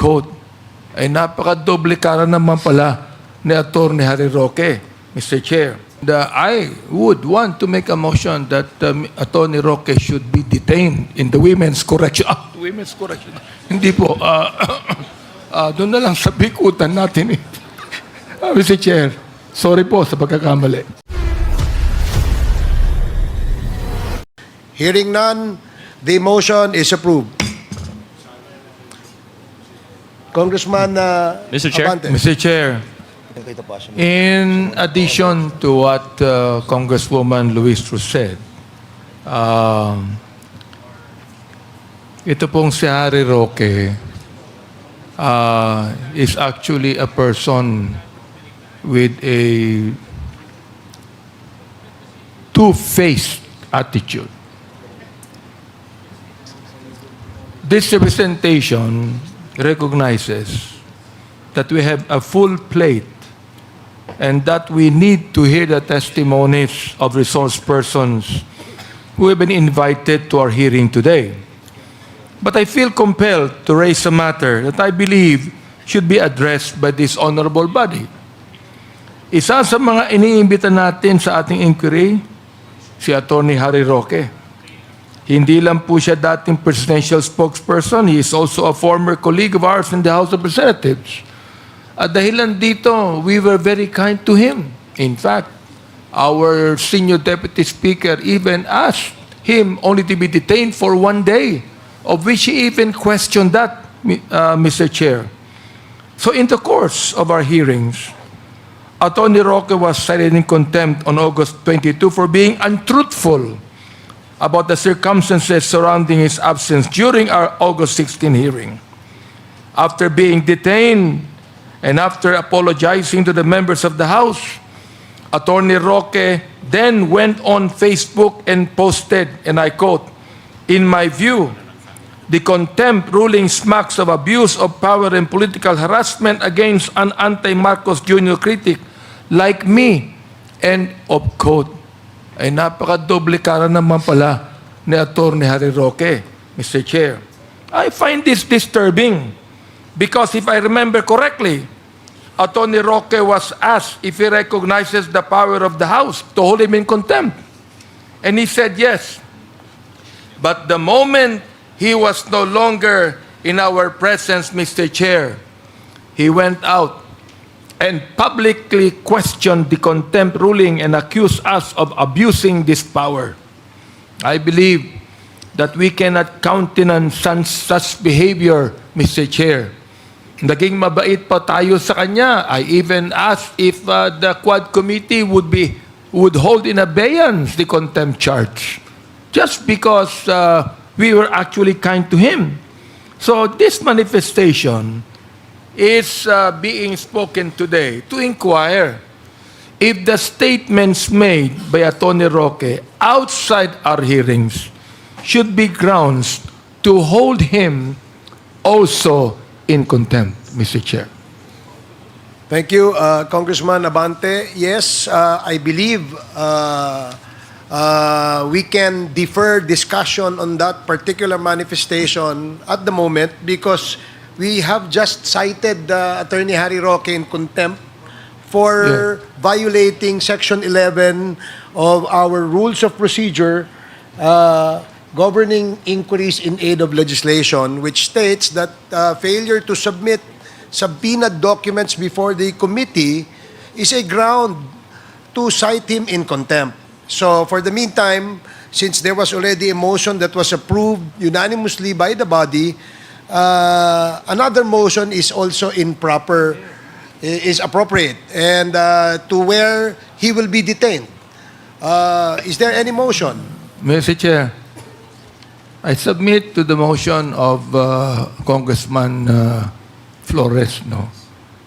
quote, ay napaka-doble kara naman pala ni Atty. Harry Roque, Mr. Chair. I would want to make a motion that Atty. Roque should be detained in the women's correction. Women's correction. Hindi po. Doon na lang sa bikutan natin. Mr. Chair, sorry po sa pagkakamali. Hearing none, the motion is approved. Congressman Mr. Chair. Abante. Mr. Chair, in addition to what Congresswoman Luis Cruz said, ito pong si Harry Roque is actually a person with a two-faced attitude. This representation recognizes that we have a full plate and that we need to hear the testimonies of resource persons who have been invited to our hearing today. But I feel compelled to raise a matter that I believe should be addressed by this honorable body. Isa sa mga iniimbita natin sa ating inquiry, si Atty. Harry Roque. Hindi lang po siya dating presidential spokesperson, he is also a former colleague of ours in the House of Representatives. At dahilan dito, we were very kind to him. In fact, our senior deputy speaker even asked him only to be detained for 1 day, of which he even questioned that, Mr. Chair. So in the course of our hearings, Atty. Roque was cited in contempt on August 22 for being untruthful about the circumstances surrounding his absence during our August 16 hearing. After being detained and after apologizing to the members of the House, Atty. Roque then went on Facebook and posted, and I quote, "In my view, the contempt ruling smacks of abuse of power and political harassment against an anti-Marcos Jr. critic like me," end of quote. Ay napaka-doble kara naman pala ni Atty. Harry Roque, Mr. Chair. I find this disturbing because if I remember correctly, Atty. Roque was asked if he recognizes the power of the House to hold him in contempt. And he said yes. But the moment he was no longer in our presence, Mr. Chair, he went out and publicly questioned the contempt ruling and accused us of abusing this power. I believe that we cannot countenance such behavior, Mr. Chair. Naging mabait pa tayo sa kanya. I even asked if the Quad Committee would hold in abeyance the contempt charge, just because we were actually kind to him. So this manifestation is being spoken today to inquire if the statements made by Atty. Roque outside our hearings should be grounds to hold him also in contempt, Mr. Chair. Thank you, Congressman Abante. Yes, I believe we can defer discussion on that particular manifestation at the moment because we have just cited Atty. Harry Roque in contempt for violating Section 11 of our Rules of Procedure governing inquiries in aid of legislation, which states that failure to submit subpoenaed documents before the committee is a ground to cite him in contempt. So for the meantime, since there was already a motion that was approved unanimously by the body, another motion is also is appropriate, and to where he will be detained. Is there any motion? Mr. Chair, I submit to the motion of Congressman Flores, no?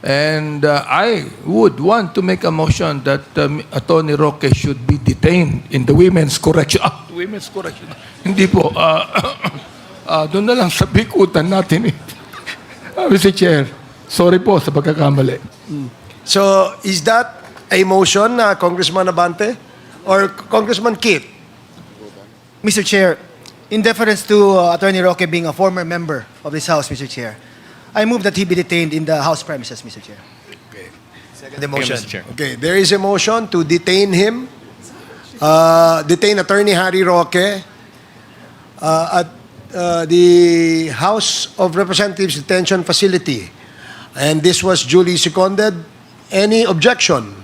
And I would want to make a motion that Atty. Roque should be detained in the women's correction. Women's correction. Hindi po. Doon na lang sa bikutan natin. Mr. Chair, sorry po sa pagkakamali. So, is that a motion, Congressman Abante? Or Congressman Kit? Mr. Chair, in deference to Attorney Roque being a former member of this House, Mr. Chair, I move that he be detained in the House premises, Mr. Chair. Second the motion. Mr. Chair. Okay, there is a motion to detain him, detain Attorney Harry Roque at the House of Representatives Detention Facility. And this was duly seconded. Any objection?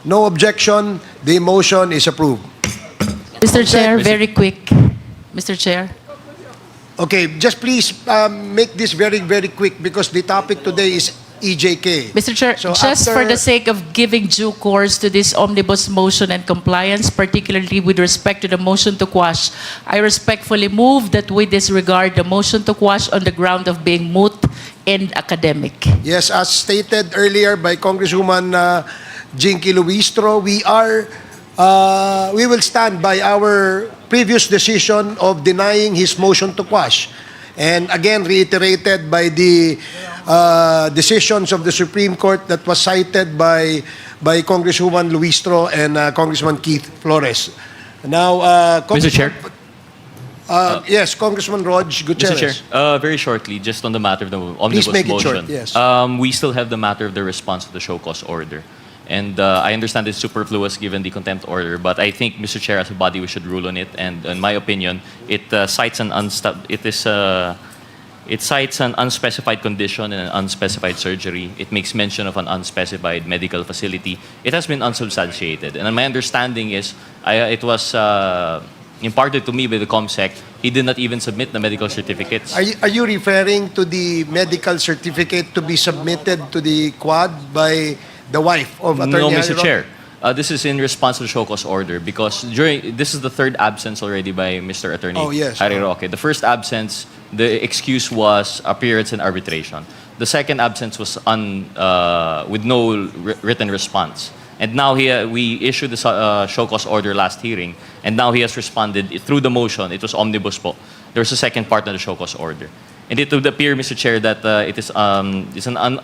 No objection. The motion is approved. Mr. Chair, very quick. Mr. Chair. Okay, just please make this very, very quick because the topic today is EJK. Mr. Chair, So just after- for the sake of giving due course to this omnibus motion and compliance, particularly with respect to the motion to quash, I respectfully move that we disregard the motion to quash on the ground of being moot and academic. Yes, as stated earlier by Congresswoman Jinky Luistro, we will stand by our previous decision of denying his motion to quash. And again, reiterated by the decisions of the Supreme Court that was cited by Congresswoman Luistro and Congressman Keith Flores. Now, Mr. Chair. Yes, Congressman Rog Gutierrez. Mr. Chair, very shortly, just on the matter of the omnibus make it motion. short, yes. We still have the matter of the response to the show cause order. And I understand it's superfluous given the contempt order, but I think, Mr. Chair, as a body, we should rule on it. And in my opinion, it cites an unspecified condition and an unspecified surgery. It makes mention of an unspecified medical facility. It has been unsubstantiated. And my understanding is it was imparted to me by the COMSEC. He did not even submit the medical certificates. Are you referring to the medical certificate to be submitted to the Quad by the wife of Attorney No, Harry Mr. Roque? Chair. This is in response to the show cause order because this is the third absence already by Mr. Attorney Oh, yes. Harry Roque. The first absence, the excuse was appearance in arbitration. The second absence was with no written response. And now we issued the show cause order last hearing, and now he has responded through the motion. It was omnibus po. There's a second part of the show cause order. And it would appear, Mr. Chair, that it's an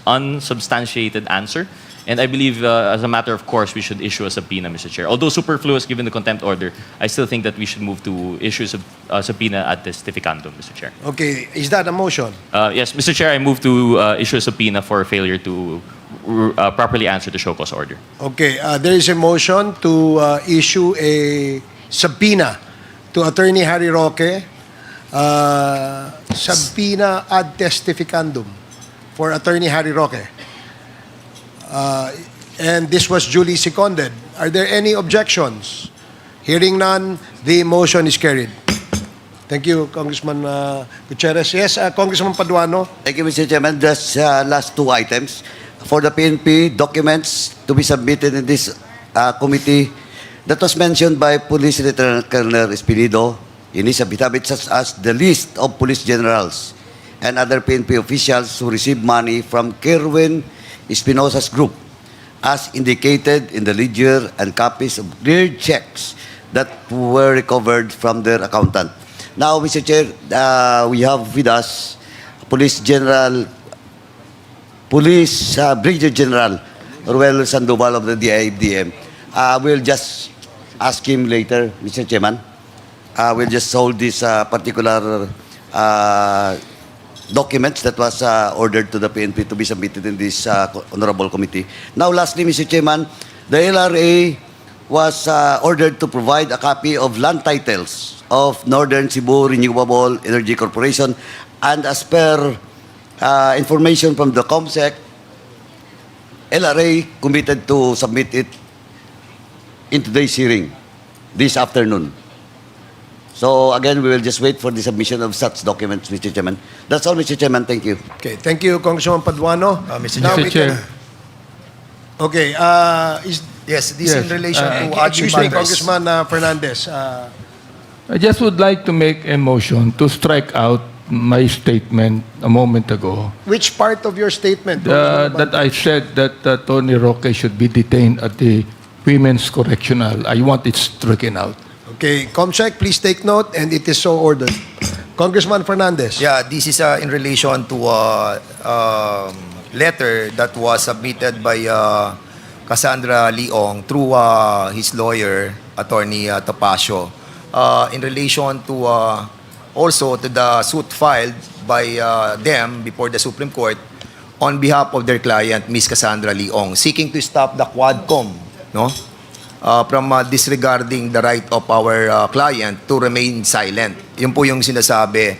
unsubstantiated answer. And I believe, as a matter of course, we should issue a subpoena, Mr. Chair. Although superfluous given the contempt order, I still think that we should move to issue a subpoena at testificandum, Mr. Chair. Okay, is that a motion? Yes, Mr. Chair, I move to issue a subpoena for failure to properly answer the show cause order. Okay, there is a motion to issue a subpoena to Attorney Harry Roque, subpoena ad testificandum for Attorney Harry Roque. And this was duly seconded. Are there any objections? Hearing none, the motion is carried. Thank you, Congressman Gutierrez. Yes, Congressman Paduano. Thank you, Mr. Chairman. Just last two items. For the PNP documents to be submitted in this committee, that was mentioned by Police Lieutenant Colonel Espinido in his affidavit, such as the list of police generals and other PNP officials who received money from Kerwin Espinosa's group, as indicated in the ledger, and copies of cleared checks that were recovered from their accountant. Now, Mr. Chair, we have with us Brigadier General Ruel Sandoval of the DIFDM. We'll just ask him later, Mr. Chairman. We'll just hold this particular documents that was ordered to the PNP to be submitted in this honorable committee. Now, lastly, Mr. Chairman, the LRA was ordered to provide a copy of land titles of Northern Cebu Renewable Energy Corporation, and as per information from the COMSEC, LRA committed to submit it in today's hearing, this afternoon. So again, we will just wait for the submission of such documents, Mr. Chairman. That's all, Mr. Chairman. Thank you. Okay, thank you, Congressman Paduano. Mr. Now Mr. we Chair. Okay, Yes, this in Yes. relation to excuse me, Congressman Fernandez. I just would like to make a motion to strike out my statement a moment ago Which part of your statement? Congressman that I said that Tony Roque should be detained at the Women's Correctional. I want it stricken out. Okay, COMSEC, please take note, and it is so ordered. Congressman Fernandez. Yeah, this is in relation to a letter that was submitted by Cassandra Leong through his lawyer, Attorney Topacio, in relation to also to the suit filed by them before the Supreme Court on behalf of their client, Ms. Cassandra Leong, seeking to stop the Quadcom, no, from disregarding the right of our client to remain silent. Yun po yung sinasabi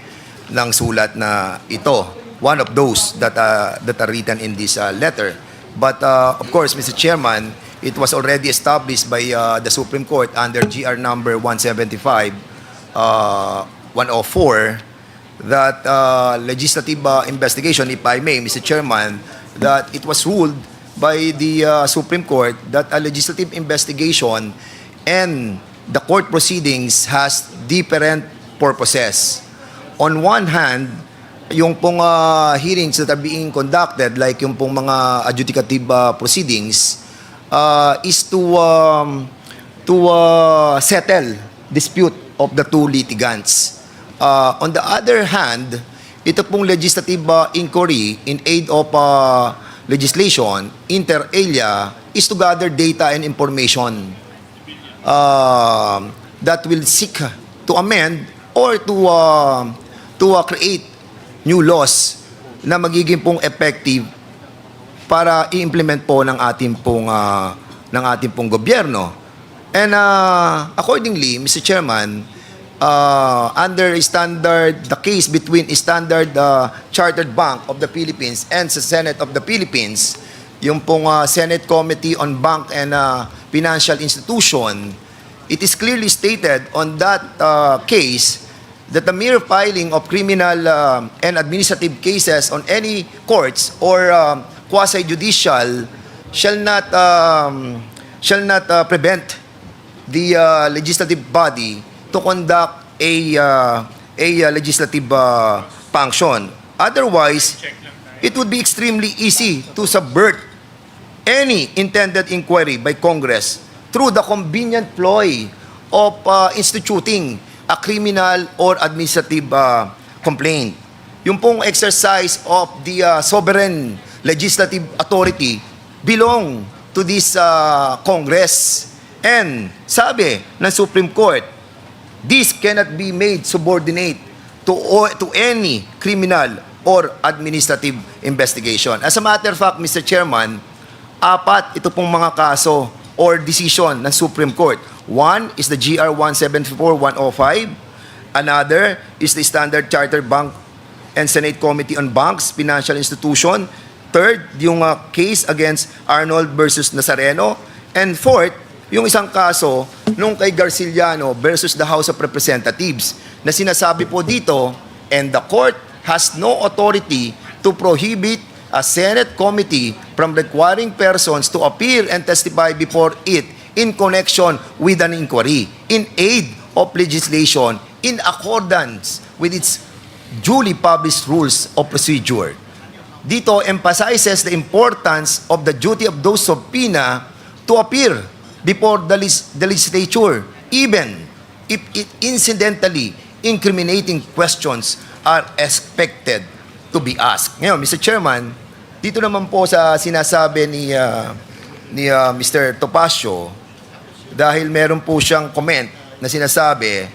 ng sulat na ito. One of those that are written in this letter. But of course, Mr. Chairman, it was already established by the Supreme Court under GR number 175, 104, that legislative investigation, if I may, Mr. Chairman, that it was ruled by the Supreme Court that a legislative investigation and the court proceedings has different purposes. On one hand, yung pong hearings that are being conducted, like yung pong mga adjudicative proceedings, is to settle dispute of the two litigants. On the other hand, ito pong legislative inquiry in aid of legislation, inter alia, is to gather data and information that will seek to amend or to create new laws na magiging pong effective para i-implement po ng ating pong gobyerno. And accordingly, Mr. Chairman, under the case between Standard Chartered Bank of the Philippines and sa Senate of the Philippines, yung pong Senate Committee on Bank and Financial Institution, it is clearly stated on that case that the mere filing of criminal and administrative cases on any courts or quasi-judicial shall not prevent the legislative body to conduct a legislative function. Otherwise, it would be extremely easy to subvert any intended inquiry by Congress through the convenient ploy of instituting a criminal or administrative complaint. Yung pong exercise of the sovereign legislative authority belong to this Congress. And sabi ng Supreme Court, this cannot be made subordinate to any criminal or administrative investigation. As a matter of fact, Mr. Chairman, 4 ito pong mga kaso or decision ng Supreme Court. One is the GR 174-105. Another is the Standard Chartered Bank and Senate Committee on Banks, Financial Institution. Third, yung case against Arnold versus Nazareno. And fourth, yung isang kaso nung kay Garciliano versus the House of Representatives na sinasabi po dito, and the court has no authority to prohibit a Senate committee from requiring persons to appear and testify before it in connection with an inquiry in aid of legislation in accordance with its duly published rules of procedure. Dito emphasizes the importance of the duty of those subpoena to appear before the legislature, even if it incidentally incriminating questions are expected to be asked. Ngayon, Mr. Chairman, dito naman po sa sinasabi ni Mr. Topacio, dahil meron po siyang comment na sinasabi,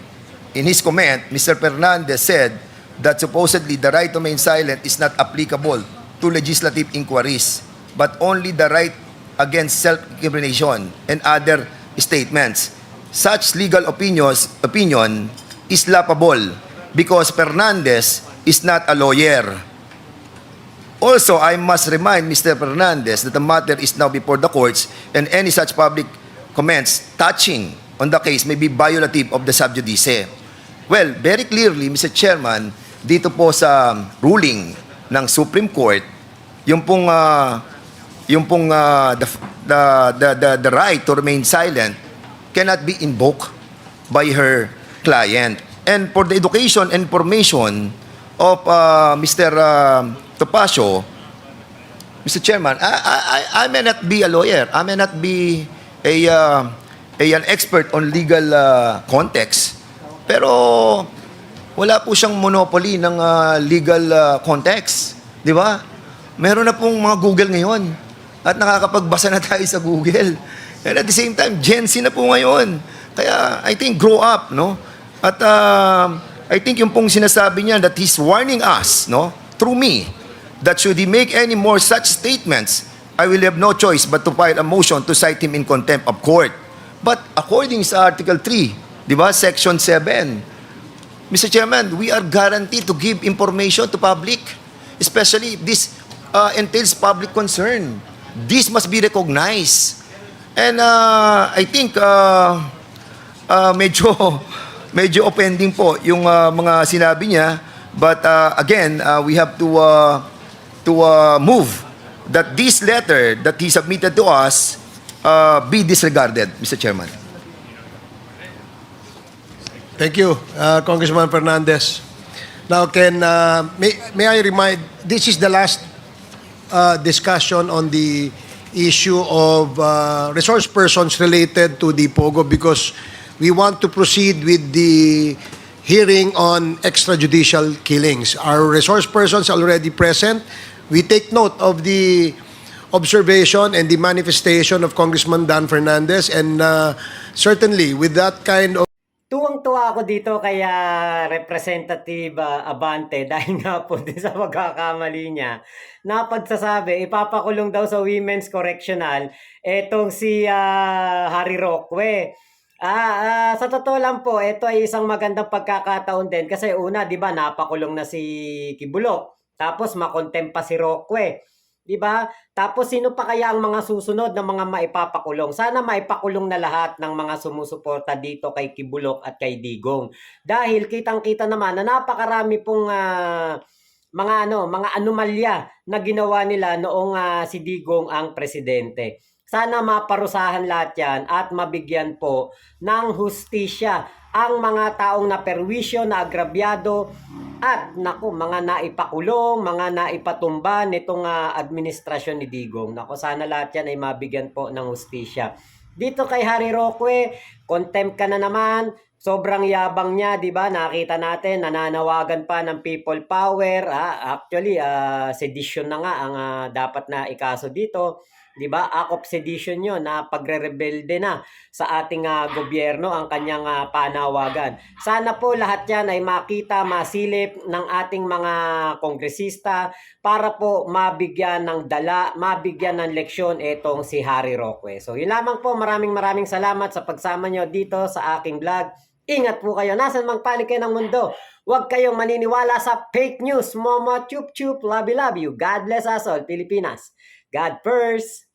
in his comment, Mr. Fernandez said that supposedly the right to remain silent is not applicable to legislative inquiries, but only the right against self-incrimination and other statements. Such legal opinion is laughable because Fernandez is not a lawyer. Also, I must remind Mr. Fernandez that the matter is now before the courts and any such public comments touching on the case may be violative of the sub judice. Well, very clearly, Mr. Chairman, dito po sa ruling ng Supreme Court, yung pong the right to remain silent cannot be invoked by her client. And for the education and information of Mr. Topacio, Mr. Chairman, I may not be a lawyer. I may not be an expert on legal context. Pero wala po siyang monopoly ng legal context. Di ba? Meron na pong mga Google ngayon. At nakakapagbasa na tayo sa Google. And at the same time, Gen Z na po ngayon. Kaya I think grow up, no? At I think yung pong sinasabi niya that he's warning us, no, through me, that should he make any more such statements, I will have no choice but to file a motion to cite him in contempt of court. But according sa Article 3, di ba, Section 7, Mr. Chairman, we are guaranteed to give information to public, especially if this entails public concern. This must be recognized. And I think medyo offending po yung mga sinabi niya, but again, we have to move that this letter that he submitted to us be disregarded, Mr. Chairman. Thank you, Congressman Fernandez. Now, may I remind, this is the last discussion on the issue of resource persons related to the POGO, because we want to proceed with the hearing on extrajudicial killings. Our resource persons are already present. We take note of the observation and the manifestation of Congressman Dan Fernandez, and certainly with that kind of Tuwang-tuwa ako dito kay Representative Abante dahil nga po din sa pagkakamali niya na pagsasabi, ipapakulong daw sa Women's Correctional etong si Harry Roque. Sa totoo lang po, ito ay isang magandang pagkakataon din kasi una, di ba, napakulong na si Kibulok, tapos makontempt pa si Roque. Di ba? Tapos sino pa kaya ang mga susunod na mga maipapakulong? Sana maipakulong na lahat ng mga sumusuporta dito kay Kibulok at kay Digong. Dahil kitang-kita naman na napakarami pong mga anomalya na ginawa nila noong si Digong ang presidente. Sana maparusahan lahat yan at mabigyan po ng hustisya ang mga taong naperwisyo, na agrabyado at mga naipakulong, mga naipatumba nitong administrasyon ni Digong. Sana lahat yan ay mabigyan po ng hustisya. Dito kay Harry Roque, contempt ka na naman. Sobrang yabang niya, di ba? Nakita natin, nananawagan pa ng people power. Actually, sedition na nga ang dapat na ikaso dito. Di ba? Act of sedition yun, na pagre-rebelde na sa ating gobyerno ang kanyang panawagan. Sana po lahat yan ay makita, masilip ng ating mga kongresista para po mabigyan ng dala, mabigyan ng leksyon itong si Harry Roque. So yun lamang po, maraming salamat sa pagsama nyo dito sa aking vlog. Ingat po kayo, nasan mang panig kayo ng mundo. Huwag kayong maniniwala sa fake news. Momo chup chup, love you. God bless us all, Pilipinas. God first.